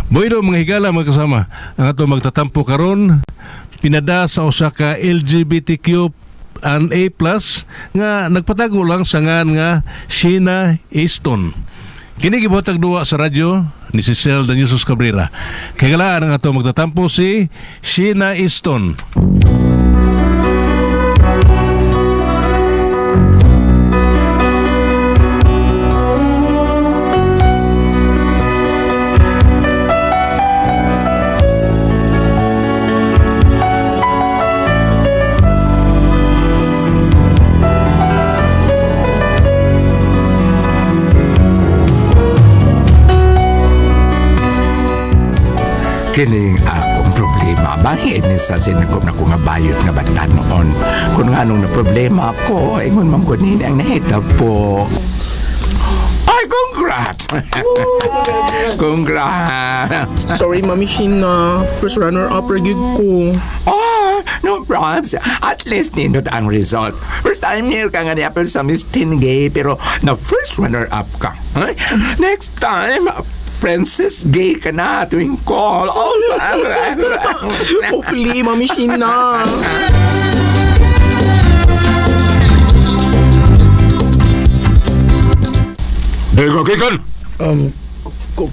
Boydo mga higala mga kasama, ang ato magtatampo karon pinada sa usa ka LGBTQ and A+ nga nagpatago lang sa ngan nga Sheena Easton. Kini gibuhatag duwa sa radyo ni si Cel Daniusos Cabrera. Kagalaan ang ato magtatampo si Sheena Easton. Kining akong problema. Bahid ni sa sinagom na kong bayot nga bata noon. Kung nga nung na problema ko, ingon mam ko nini ang nahita po. Ay, congrats! Congrats! Sorry, Mami Sheena. First runner-up ragid ko. Oh, no problems. At least nindot ang result. First time near ka nga ni Apple sa Miss Teen Gay, pero na first runner-up ka. Huh? Next time, Princess Gay ka na tuwing call. Oh, Hopefully, Mami Sheena. Ikaw, Kikan!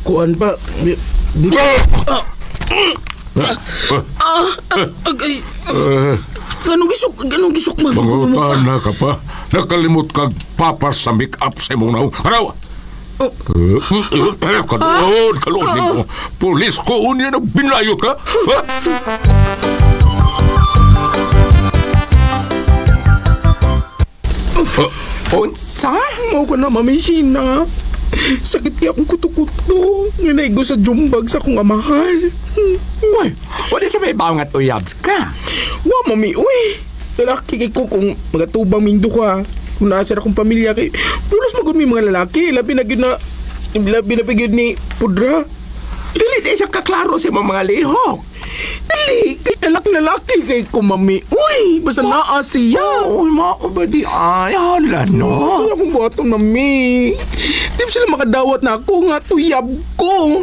Kuan pa. Agay. Ganong gisok man. Mangutan na ka pa. Nakalimot kag papas sa make-up sa imong naong. Ano? Kaluon mo. Pulis ko unya na binayo ka. Ha? Unsa? Mao ka na, Mami Sheena. Sakit kaya akong kuto-kuto. Nga naigo sa jumbag sa akong amahal. Uy, wala siya may baong at uyabs ka. Wa, Mami, uy. Lalaki kay ko kung magatubang mindo ka. Kung nasa akong pamilya kay pulos magud mi mga lalaki. Labi na gyud ni Pudra. Dili di siya kaklaro sa mga lihok. Dili, kay lalaki kay ko, Mami. Uy, basta naa siya. Uy, mako ba di ay? Hala no. Saan akong buhaton, Mami? Di ba sila makadawat na ako nga tuyab ko?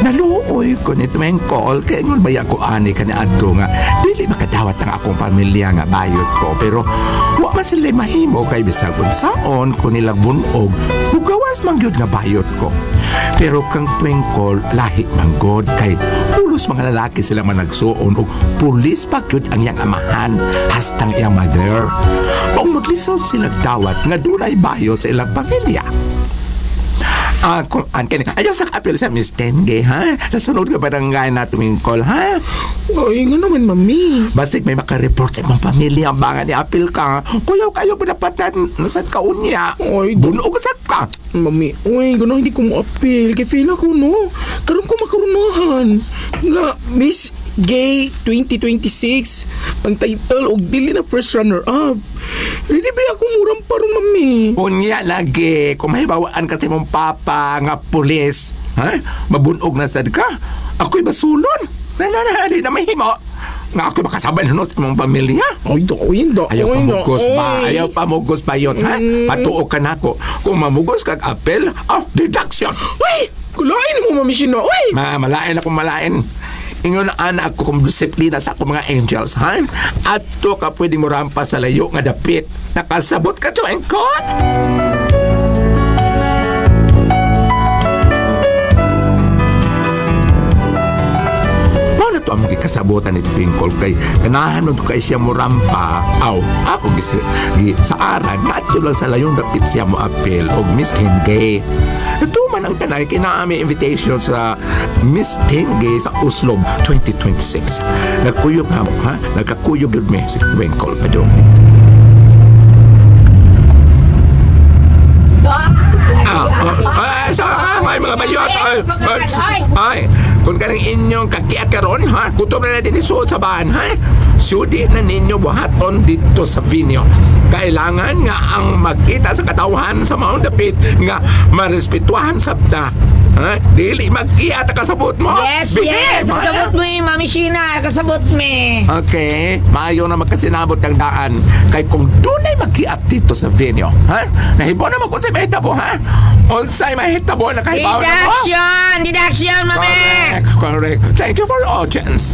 Naluoy ko nito may call kaya ngon baya ko ani ka ni adto nga dili makadawat ang akong pamilya nga bayot ko pero wa man sila mahimo kay bisag unsaon ko nilang bunog mugawas man gyud nga bayot ko pero kang tuwing call lahi man god kay pulos mga lalaki sila man nagsuon og pulis pa gyud ang iyang amahan hastang iyang mother kung maglisod sila dawat nga dunay bayot sa ilang pamilya. Kung ayaw sa apel sa Miss Tenge, ha? Sa sunod ka barangay na tuming call, ha? Ay, nga naman, Mami. Basig may makareport sa mong pamilya ang banga ni apel ka. Kuyaw kayo pinapatan nasad ka unya. Ay, bunog sa ka. Mami, uy, gano'n hindi ko mo appeal. Kaya feel ako, no? Karoon ko makarunahan. Nga, Miss Gay 2026 ang title o dili na first runner-up. Ready ba ako murang parang, Mami? Unya lagi, kung mahibawaan kasi mong papa nga pulis, ha? Mabunog na sad ka. Ako'y basulon. Di na mahimo. Nga ako'y makasabay na sa mong pamilya. Ay, doon. Ayaw pamugos ba? Ayaw pamugos ba yun, ha? Patuo ka na ko. Kung mamugos kag apel, deduction. Uy! Kulain mo, Mami Sheena. Uy! Malain ako malain. Ingon na anak ko kung disiplina sa akong mga angels, ha? At to ka pwede mo rampa sa layo nga dapit. Nakasabot ka to, engkot? Ito ang magkikasabutan ni Twinkle kay kanahan nung kay siya mo rampa ako sa aran nga ato lang sa layong dapit siya mo apel og Miss Tenge ito man ang tanay kinaami invitation sa Miss Tenge sa Oslo 2026 nagkuyog na mo ha nagkakuyog yun me si Twinkle pa doon may mga bayot ay Kung kanang inyong kakiat karon ha, kutob na din isuot sa bahan ha. Sudi na ninyo buhaton dito sa venue. Kailangan nga ang magkita sa katawhan sa maong dapit nga marespetuhan sabta. Ha? Dili magkiat kasabot mo. Yes, Bihis, yes. ha? Kasabot mo eh, Mami Sheena. Kasabot me. Okay, maayo na magkasinabot ng daan. Kay kung dunay magkiat dito sa venue, ha? Nahibo na mag-unsay mahitabo, ha? Unsay mahitabo na kahibaw na mo? Deduction! Deduction, Mami! Correct. Thank you for your audience.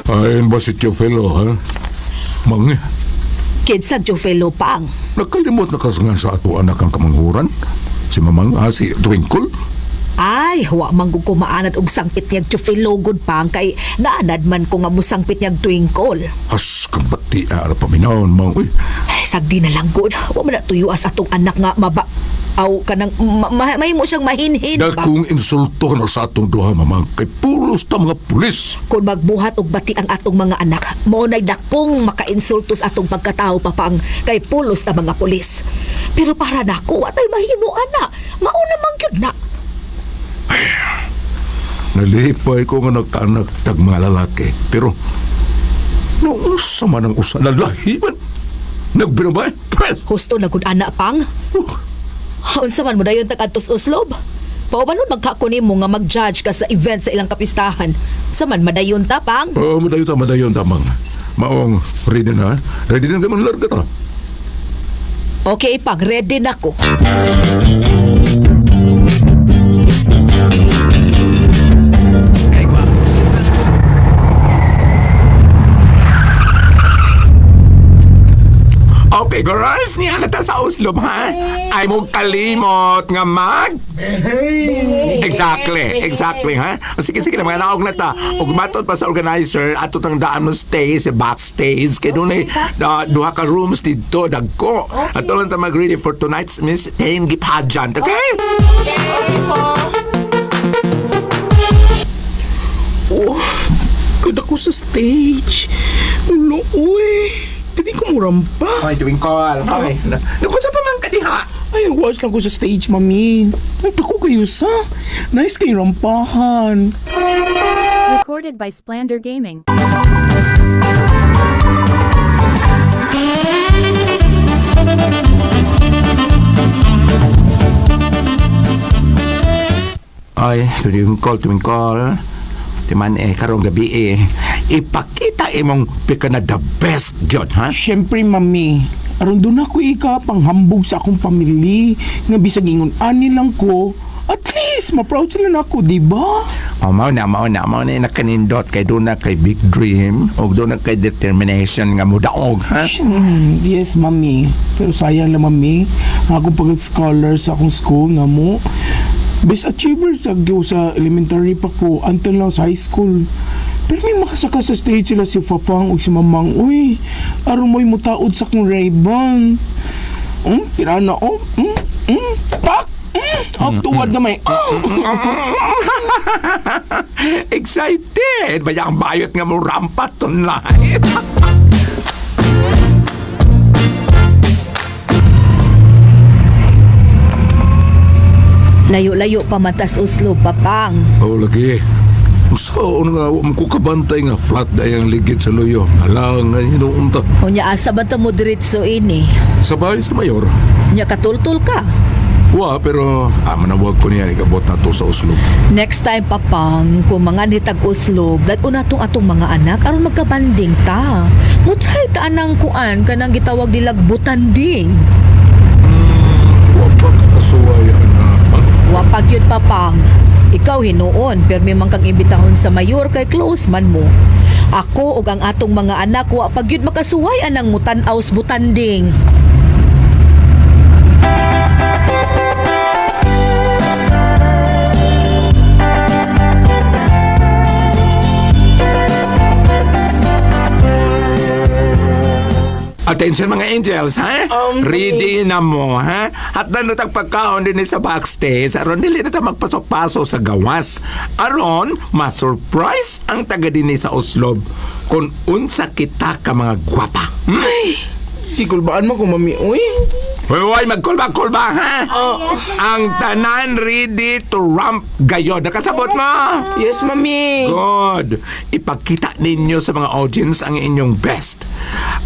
Ayon ba si Chofelo, ha? Mangi, Kinsa Jofelo Pang. nakalimot na kasangan sa ato anak ang kamanghuran? Si Mamang, si Twinkle? Ay, wa manggug ko maanad og sangpit niyag Jofelo gud Pang kay naanad man ko nga musangpit niyag Twinkle. Has, kabati, ara paminahon, Mang. Uy, Ay, sagdi na lang gud. Wa man na tuyo as atong anak nga aw kanang mahimo siyang mahinhin ba? dakong insulto na sa atong duha, Mamang. Kay pulos ta mga pulis. Kung magbuhat og bati ang atong mga anak, mao nay dakong makainsulto sa atong pagkatao Papang kay pulos ta mga pulis. Pero para nako, wa tay mahimo ana. Mauna man gyud na. Nalipay ko nga nagkaanak tag mga lalaki. Pero, noong sa man ang usa, lalahi man. Nagbinabay. Husto na gud ana Pang. Unsa man mo dayon tag adtos Uslob? Paubanon magkakuni mo nga mag-judge ka sa event sa ilang kapistahan. Sa man madayon ta Pang. Oo, madayon ta, Mang. Maong, ready na, ha? Ready na kaman larga ta. Okay Pang, ready na ko. Okay, girls, niya na ta sa uslob, ha? Ay mo kalimot nga mag... Exactly, ha? O sige, na mga naog na ta. Ug matod pa sa organizer, ato tang daan mo stay sa backstage. Kaya doon duha ka rooms dito, dagko. At doon ta mag-ready for tonight's Miss Tengi pageant, okay? Oh, kada ko sa stage. Ulo, uy. Dili ko mo rampa. Ay, Twinkle. Okay. Nakunsa pa man ka diha? Ay, watch lang ko sa stage, mami. Nagdako kayo sa. Nice kayo rampahan. Recorded by Splander Gaming. Ay, Twinkle. Timan karong gabi ipakita imong pika na the best jud, ha? Siyempre, mami. Aron doon ako panghambog sa akong pamilya. Nga bisag ingon ani lang ko. At least, ma-proud sila na ako, di ba? Mao na nakanindot kay doon na kay big dream o doon na kay determination nga mudaog, ha? Yes, mami. Pero sayang lang, mami. Akong pag-scholar sa akong school nga mo. Best achiever sa elementary pa ko until lang sa high school. Pero may makasaka sa stage sila si Fafang o si Mamang. Uy, aron mo'y mutaod sa kong Ray-Ban. Pirana, tak! Tuwad na may, Excited! Baya ang bayot nga mo rampat tonight. Layo-layo pa matas Uslob Papang. Oo, lagi. Saan nga, mo ko kabantay nga flat na yung ligid sa luyo. Alang nga hinuunta. Unya asa ba ta mo diretso ini? Sabay sa mayor. Nya katultul ka. Wa, pero manawag ko niya ikabot na to sa Uslob. Next time Papang, kung mga nitag Uslob, dadto natong atong mga anak aron magkabanding ta. Mo try ta anang kuan kanang gitawag nilag butanding. Wa pa kakasuwayan na. Wapag yun Papang. Ikaw hinuon, pero memang kang imbitahon sa mayor kay close man mo. Ako ug ang atong mga anak wa pag yun makasuway anang mutan-aws butanding. Attention mga angels, ha? Ready na mo, ha? At na natang pagkaon din sa backstage, aron dili na ta magpasok-pasok sa gawas. Aron, ma-surprise ang taga din sa Uslob kung unsa kita ka mga gwapa. Tigulbaan mo ko, mami. Uy, Hoy, magkulba-kulba, ha? Ang tanan ready to ramp gayon. Nakasabot mo? Yes, mami. Good. Ipakita ninyo sa mga audience ang inyong best.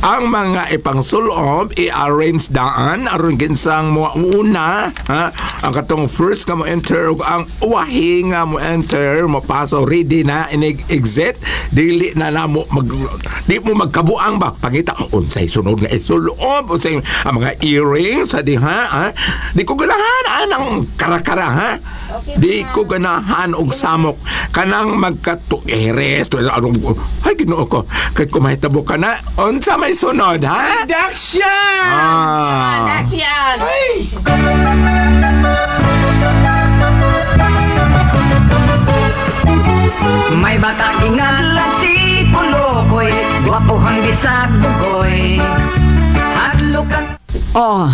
Ang mga ipangsulob, i-arrange daan, aron ginsang mo una, ha? Ang katong first ka mo enter, ug ang wahi nga mo enter, mo paso, ready na, exit, dili na mo, di mo magkabuang ba? Pangita, unsay sunod nga isulob, unsay ang mga earring, sa diha, ha? Di ko ganahan ang karakara, ha? Di ko ganahan og samok kanang magkatueres ay Ginoo ko kay kumahitabo ka na unsa may sunod, ha? Daksyan! Daksyan! May bata ingala si Kulokoy, gwapuhang bisag bugoy. Hadlukan. Oh,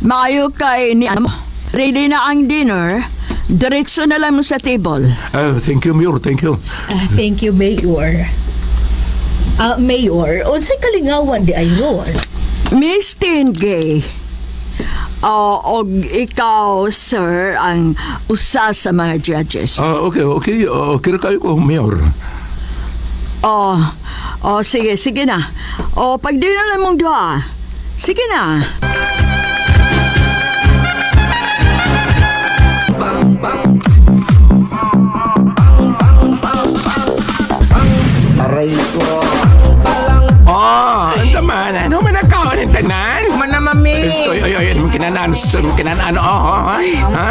maayo kay ni ano. Ready na ang dinner. Diretso na lang mo sa table. Thank you, Mayor. Thank you. Thank you, Mayor. Mayor, unsay kalingawan di ay ron? Miss Tingay. Og ikaw, sir, ang usa sa mga judges. Okay. Kira kayo ko, Mayor. Sige na. Pag di na lang mong duha. Sige na. Anta man, ano man ang kaon ng tanan? Mana, mami. Gusto, ay, kinanaan, ha?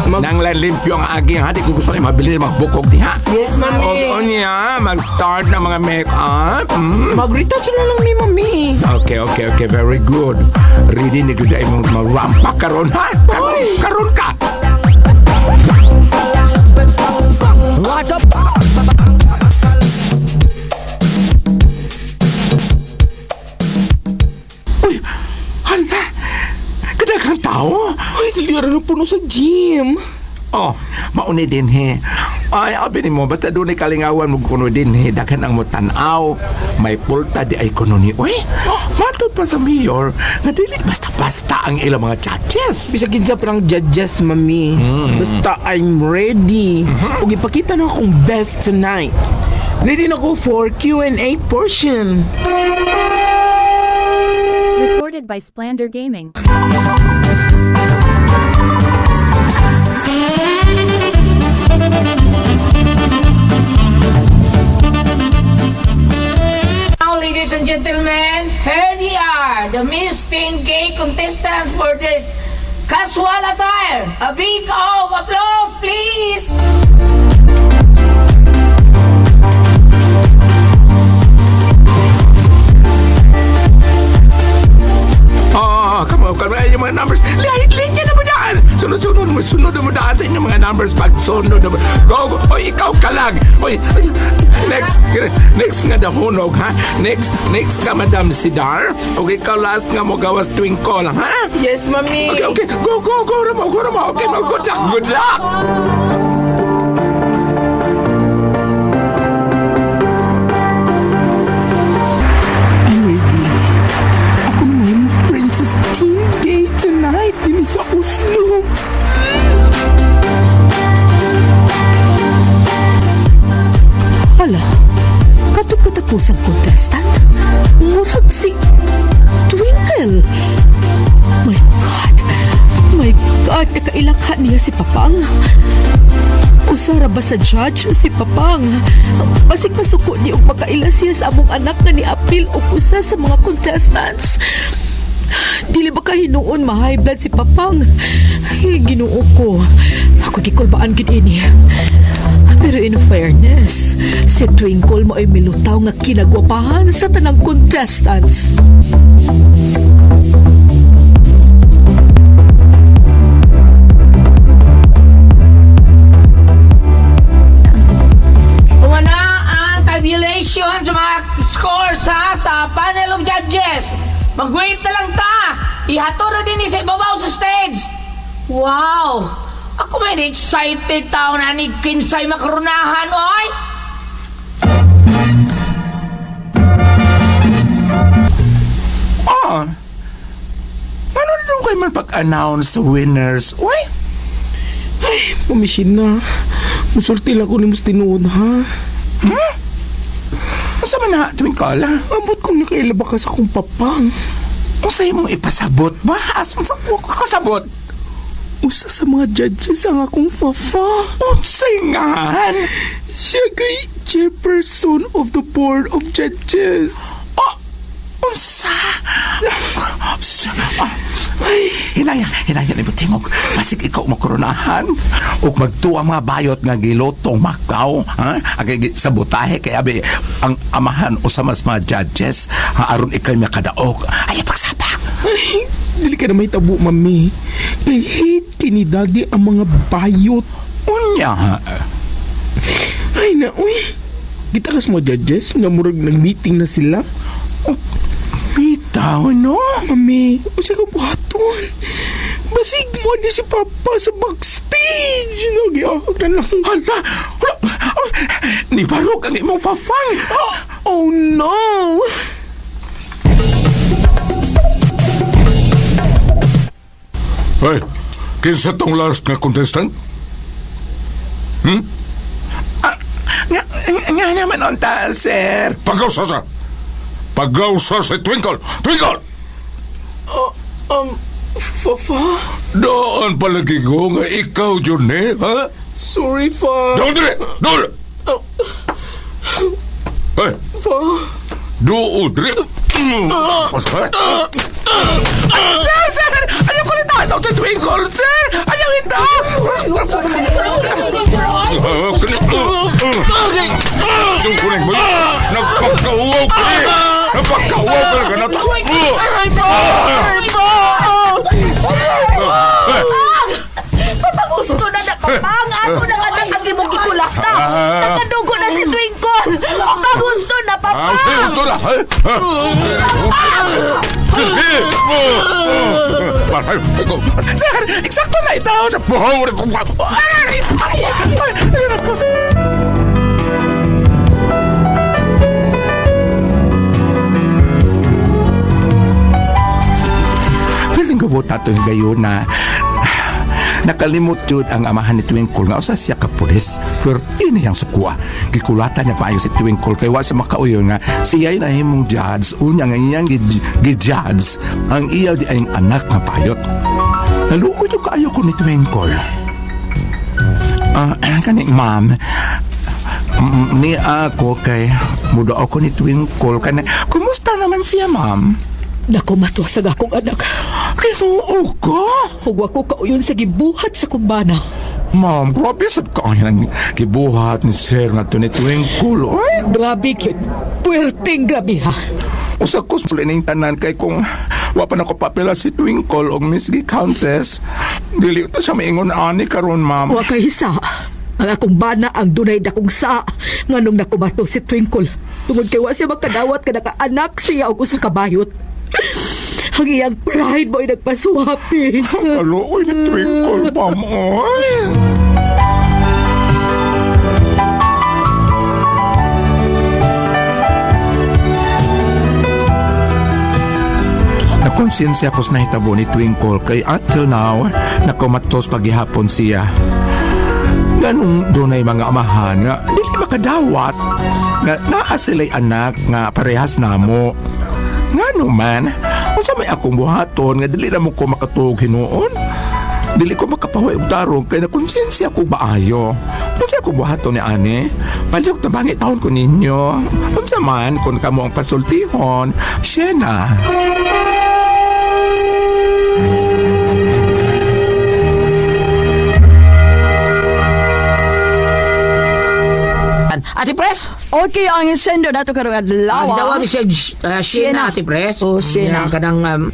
Nang limpyo ang aging, ha? Di ko gusto kayo mabili ng mga bukog, di ha? Yes, mami. O niya, mag-start ng mga make-up. Mag-retouch na lang ni mami. Okay, very good. Ready ni Guday mong mag-rampa karon, ha? Karon ka! What up? Uy, hala! Kadaghang tao? Ay, diliran na puno sa gym. Oh, mauni din he. Ay, abi ni mo, basta doon ay kalingawan mo kuno din he. Daghan ang mo tanaw. May pulta di ay kuno ni. Uy, matod pa sa mayor, nga dili basta-basta ang ilang mga judges. Bisag kinsa pa ng judges, mami. Basta I'm ready. Ug ipakita na akong best tonight. Ready na ko for Q&A portion. Recorded by Splander Gaming. Now, ladies and gentlemen, here they are, the Miss 10K contestants for this casual attire. A big of applause, please! Come on, yung mga numbers. Linya na mo dyan. Sunod mo daan sa inyong mga numbers. Pag sunod mo. Go. Oy, ikaw ka lang. Oy, next nga dahunog, ha? Next ka, Madam Sidar. Okay, ikaw last nga mo gawas twinkle, ha? Yes, mami. Okay. Go, Ramo. Okay, good luck. Princess Tingay tonight din sa Oslo. Hala, katong katapusang contestant? Murag si Twinkle. My God, nakailakha niya si Papang. Usara ba sa judge si Papang? Basig masuko di og makaila siya sa among anak nga ni apil og usa sa mga contestants. Dili ba kahinuon ma-high blood si Papang? Ay, Ginoo ko. Ako gikulbaan gid ini. Pero in fairness, si Twinkle mo ay milutaw nga kinagwapahan sa tanang contestants. Una ang tabulation sa mga scores, ha, sa panel of judges. Mag-wait na lang ta. Ihato na din sa ibabaw sa stage. Wow! Ako may excited tao na ni Kinsay makarunahan, oy! Oh, ano man pag-announce sa winners. Uy, Mamisin na. Musulti lang ko ni mas tinuod, ha? asa man na, Twinkle? Abot kong nakailaba ka sa kong papang. Usay mong ipasabot ba? Asa mo ko kasabot? Usa sa mga judges ang akong papa. Unsay nga? Siya kay chairperson of the board of judges. Oh, unsa? Ay, hinaya ni Butingog. Pasig ikaw makoronahan. O magtuwa mga bayot nga gilotong Macau. Ha? Agay sa butahe kaya abi ang amahan o sa mas mga judges. Aron ikay makadaog. Ay, pagsapa. Ay, dili ka na may tabo, mami. Kay hate kini daddy ang mga bayot. Unya. Ay na, uy. Kita ka sa mga judges nga murag nag-meeting na sila. Bitaw, no? Mami, usa ka buhaton. Basig mo ni si Papa sa backstage. Nagyahag na lang. Hala! Ni barog ang imong fafang. Oh no! Hey, kinsa tong last nga contestant? Nga naman onta, sir. Pagawsa sa! Pagawsa si Twinkle! Twinkle! Papa? Doon palagi ko nga ikaw, Johnny, ha? Sorry, Pa. Doon dire! Doon! Hey, Pa. doon dire! Sir! Ayaw ko nito! Ayaw si Twinkle, sir! Ayaw ito! Yung kuning mo yun! Nagpagkauwaw ka eh! Nagpagkauwaw ka na ito! Papagusto na na, Papang! Ako na nga ang imong gikulata! Nakadugo na si Twinkle! Papagusto na, Papang! Sige, gusto na! Sir! Eksakto na ito! Sa buhaw rin kong Feeling ko po tato yung gayon na nakalimot yun ang amahan ni Twinkle nga usa siya ka pulis. Pero ini ang sukwa. Gikulatan niya maayo si Twinkle kay wa sa makauyon nga siya'y nahimong judge. Unya nga iyang gi-judge ang iya di ayong anak nga payot. Naluoy yung kaayo ko ni Twinkle. Kaning ma'am, ni ako kay muda ako ni Twinkle. Kumusta naman siya, ma'am? Naku, matuwasag akong anak. Kinuo ka? Huwag ko kauyon sa gibuhat sa kumbana. Ma'am, grabe sad ka ang gibuhat ni Sir nga to ni Twinkle. Ay, Grabe yun. Puwerteng grabe ha. usa ko sa ning tanan kay kung wa pa nako papela si Twinkle og Miss G Countess, dili ta siya maingon ani karon, ma'am. Huwag kay isa. Ang akong bana ang dunay dakong sa nga nung nakumato si Twinkle. Tungod kay wa siya makadawat ka nakaanak siya og usa ka bayot. Ang iyang pride mo'y nagpasuhapi. Alo, ni Twinkle, ma'am. Ay. Nakonsensya ko sa nahitabo ni Twinkle kay until now, nakumatos paghihapon siya. Ganong dunay mga amahan nga dili makadawat nga naa sila'y anak nga parehas namo. Ngano man, unsa may akong buhaton nga dili na mo ko makatuog hinuon? Dili ko makapaway og tarong kay nakonsensya ko baayo. Unsa ako buhaton ni ani? Palihog tabangi taon ko ninyo. Unsa man kung kamo ang pasultihon, siya na. Ate Pres? Okay, ang sender na ito karong adlaw. Dawa ni siya Sheena, Ate Pres. Oh, Sheena. Kanang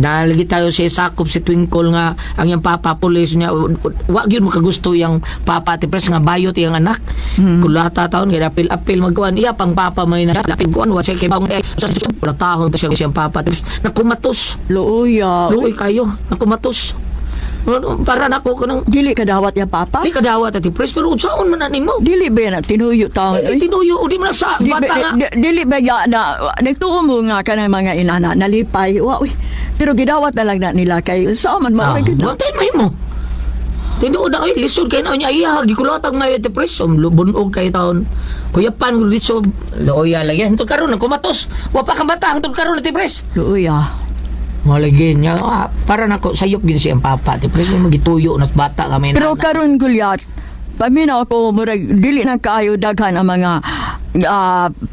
nalagi tayo siya sakop si Twinkle nga ang yung papa pulis niya. Wag yun makagusto yung papa, Ate Pres, nga bayot yung anak. Kulata taon, kaya apil magkuhan. Iya, pang papa may na apil kuhan. Wa siya kay bang sa tahon ta siya siyang papa. Nakumatos. Luya. Luoy kayo. Nakumatos. Para na ko kanang Dili kadawat ya papa? di kadawat, Ate Pres, pero unsaon man na nimo? Dili ba na tinuyo taon? Tinuyo o di man sa bata nga. Dili ba ya na nagtuo mo nga ka ng mga inana nalipay. Wa uy. Pero gidawat na lang na nila kay sa man Ah, maoray gid na. Wantay mahimo. Tinuod na kayo, lisod kayo na niya, iya, gikulatag ngayon iti presom, bunog kayo taon. Kuya pan, dito, looya lang yan. Hantod karon kumatos. Wapa ka bata, hantod karon iti pres. Luoy ah. Malagyan niya, para nako, sayop gin siyang papa. Iti pres, may magituyo, nas bata kami. Pero karon gulyat, paminaw ko murag dili na kaayo daghan ang mga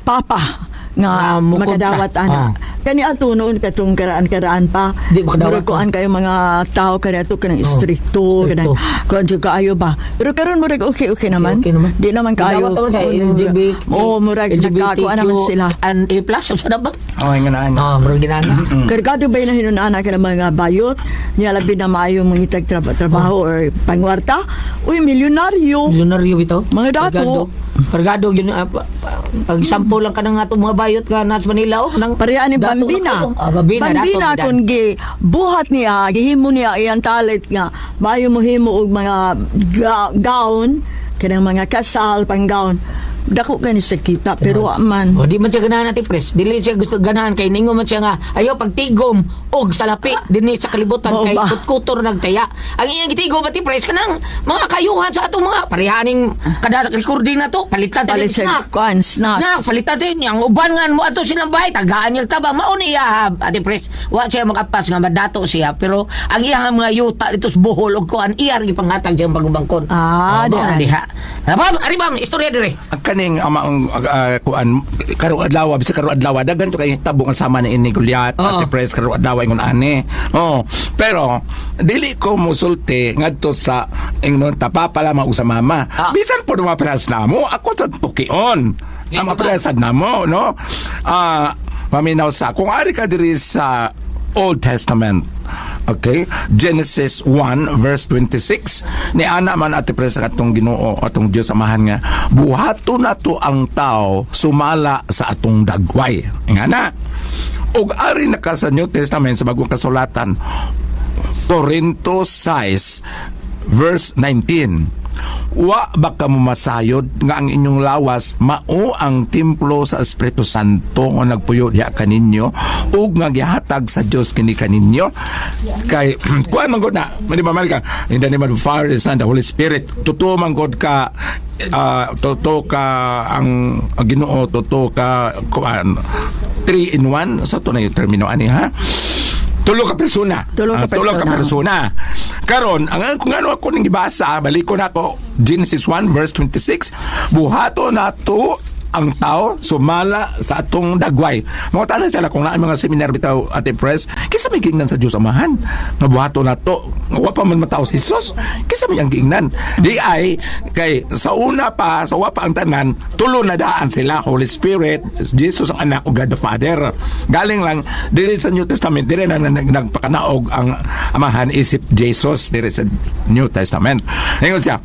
papa nga mukontra. makadawat ana. Kani ato noon katong karaan pa. Di makadawat Murag kuan kayo mga tao kani ato kanang stricto kanang kuan jud kaayo ba. Pero karon murag okay naman. Okay naman. Di naman kaayo. Dawat naman sa LGBT. Oh, murag nagkakuan naman sila. And A+, o sa ba? Okay nga na. Murag ginana. Kargado ba na hinunana ka ng mga bayot? Niya labi na maayo mga itag trabaho or pangwarta? Uy, milyonaryo. Milyonaryo ito. Mga dato. Pargado yun. Pag sampo lang ka ng atong mga bayot ka nasa Manila. Nang Pareha ni dato Bambina. na ko. Bambina, dato, kung buhat niya, gihimo niya iyang talit nga, maayo mo himo og mga gown, kanang mga kasal, pang gown. Dako gani sa kita, pero man. O di man siya ganahan natin, pres. Dili siya gusto ganahan kay ningo man siya nga ayaw pagtigom og salapi dinhi sa kalibutan Mao kay ba? kutkutor nagtaya. Ang iyang gitigom ati pres kanang mga kayuhan sa atong mga parehaning kada recording na to palitan Palit tayo sa snack. kuan, snack. Snack palitan tayo yang uban nga mo ato silang bahay tagaan niya taba mao ni iya ati pres. Wa siya makapas nga madato siya pero ang iyang mga yuta dito sa buhol og kuan iyang gipanghatag siyang pagbangkon. Ah, di diha. Aribam istorya dire. Ang kaning amaong kuan karong adlaw bisa karong adlaw daghan to kay tabong ang sama ni ini Goliath Oo. at press karong adlaw ingon ani. Oh, pero dili ko musulti ngadto sa ingnon tapapala mag sa mama. Bisan po mga press namo ako sa tukion. Ang mapresad namo no. Paminaw sa kung ari ka diri sa Old Testament. Okay? Genesis 1 verse 26. Ni ana man ati pres atong Ginoo atong Dios amahan nga buhato na to ang tao sumala sa atong dagway. Ingana. Og ari na ka sa New Testament sa bagong kasulatan Corinto 6 verse 19. Wa baka mo masayod nga ang inyong lawas mao ang templo sa Espiritu Santo nga nagpuyo diha kaninyo ug nga gihatag sa Dios kini kaninyo kay kuan man gud na mali ba ka in the name of the Father, the Son, the Holy Spirit totoo man gud ka totoo ka ang Ginoo totoo ka kuan 3 in 1 sa to na yung termino ani ha. Tulo ka persona. Tulo ka persona. Karon, ang kung ano ako ning gibasa, balik ko na ako Genesis 1 verse 26, buhato nato ang tao sumala sa atong dagway. Mga tanan sila kung naa mga seminar bitaw ate press, kisa may gingnan sa Dios amahan. Nabuhato nato, wa pa man mataw si Jesus. Kisa may ang gingnan. Di ay kay sa una pa, sa wa pa ang tanan, tulo na daan sila Holy Spirit, Jesus ang anak ug God the Father. Galing lang diri sa New Testament, diri na nagpakanaog ang amahan isip Jesus diri sa New Testament. Ingon siya,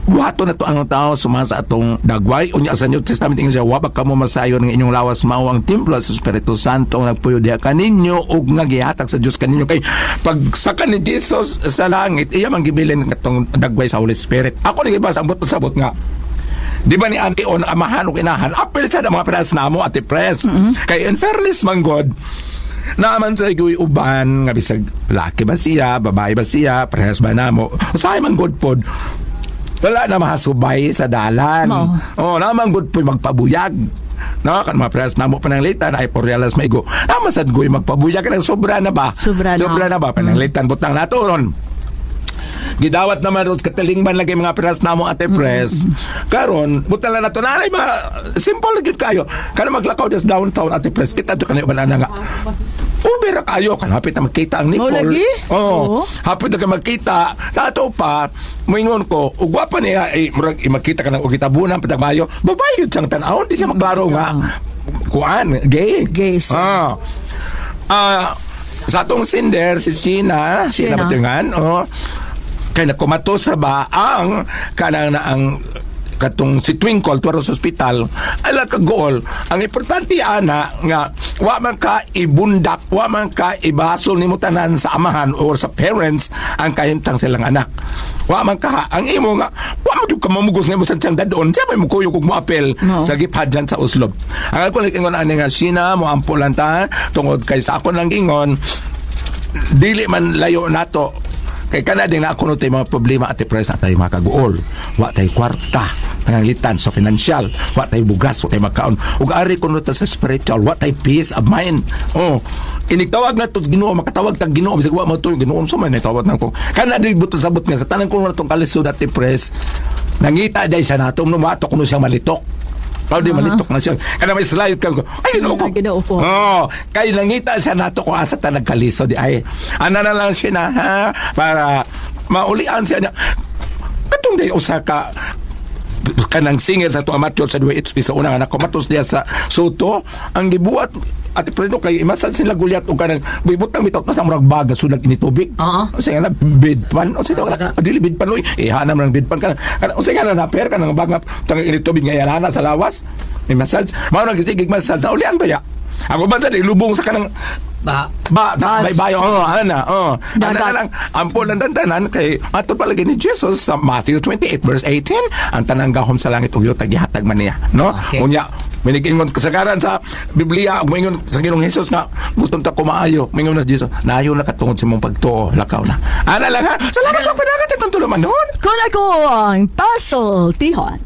buhato na to ang tao sumala sa atong dagway. Unya sa New Testament ingon siya, wa ba kamo masayon ng inyong lawas mao ang templo sa Espiritu Santo nga nagpuyo diha kaninyo ug nga gihatag sa Dios kaninyo. Kay pag saka ni Jesus sa langit iya man gibilin katong dagway sa Holy Spirit. Ako ni gibasa ang sabot nga di ba ni Auntie On amahan ug inahan apil sa mga peras namo ati press. Kay in fairness man God naman sa iguy uban nga bisag laki ba siya, babae ba siya, parehas ba namo. Usahay man God pod wala na mahasubay sa dalan. Naman good po magpabuyag. No, kan mga press namo pananglitan ay poryalas maigo. Sad goy magpabuyag ng sobra na ba? Sobra na ba pananglitan butang nato ron. Gidawat naman ros katalingban lagi mga press namo ate press. Karon butang na nato na mga simple gyud kayo. Kana maglakaw des downtown ate press kita to kanay banana nga. Ubera kayo kan hapit na makita ang Nicole. lagi? Oo. Hapit na ka makita sa ato pa moingon ko ug wa pa niya murag makita ka nang ugitabunan patag mayo babae yun siyang tan-awon di siya maglaro nga kuan gay siya. Sa atong sinder si Sina Batingan kay nakumatos ra ba ang kanang na ang katong si Twinkle tuwaro sa ospital ala ka goal ang importante ana nga wa man ka ibundak wa man ka ibasol nimo tanan sa amahan or sa parents ang kahimtang silang anak wa man ka ang imo nga wa mo ka mamugos nimo sa tiyang dadon siya may mukuyo kog moapel sa gipadyan sa uslob ang ako lang ingon ani nga Sina mo ampulan ta tungod kay sa ako lang ingon dili man layo nato kay kana din na ako no tay mga problema at press at tay mga kaguol, wa tay kwarta pananglitan sa financial, wa tay bugas, wa tay makaon, ug ari kuno ta sa spiritual, wa tay peace of mind. Inigtawag na to Ginoo, makatawag tag Ginoo bisag wa mo to Ginoo sa man tawag nako kana di buto sabot nga sa tanan kuno natong kalisod at press nangita day sa natom no mato kuno siyang malitok. Pao di malitok na siya. Kana may slide ka ko. Ay, Ginoo ko. Ginoo po. Kay nangita siya nato ko asa ta nagkaliso di ay. Ana na lang siya na ha para maulian siya niya. Katong day usa ka kanang singer sa to amateur sa 2HP sa unang anak ko matos diya sa Soto ang gibuat at preto kay imasad sila gulyat og kanang bibutang bitaw sa murag baga sulag ini tubig. Usa nga na bid pan o sa dili bid pan oy ihana man bid pan kana usa nga na per kanang baga tang ini tubig nga ihana sa lawas may massage mao nang gisigig massage sa ulian ba ya ako ba sa ilubong sa kanang may bayo lang ampol lang dandanan kay ato palagi ni Jesus sa Matthew 28 verse 18 ang tanang gahom sa langit ug yutag gihatag man niya no unya minigingon kasagaran sa Biblia ug moingon sa Ginoong Hesus nga gusto ta kumaayo moingon na Jesus naayo na katungod sa imong pagtuo lakaw na ana lang ha salamat sa padagat itong tuluman noon Kung ako ang Puzzle Tihon.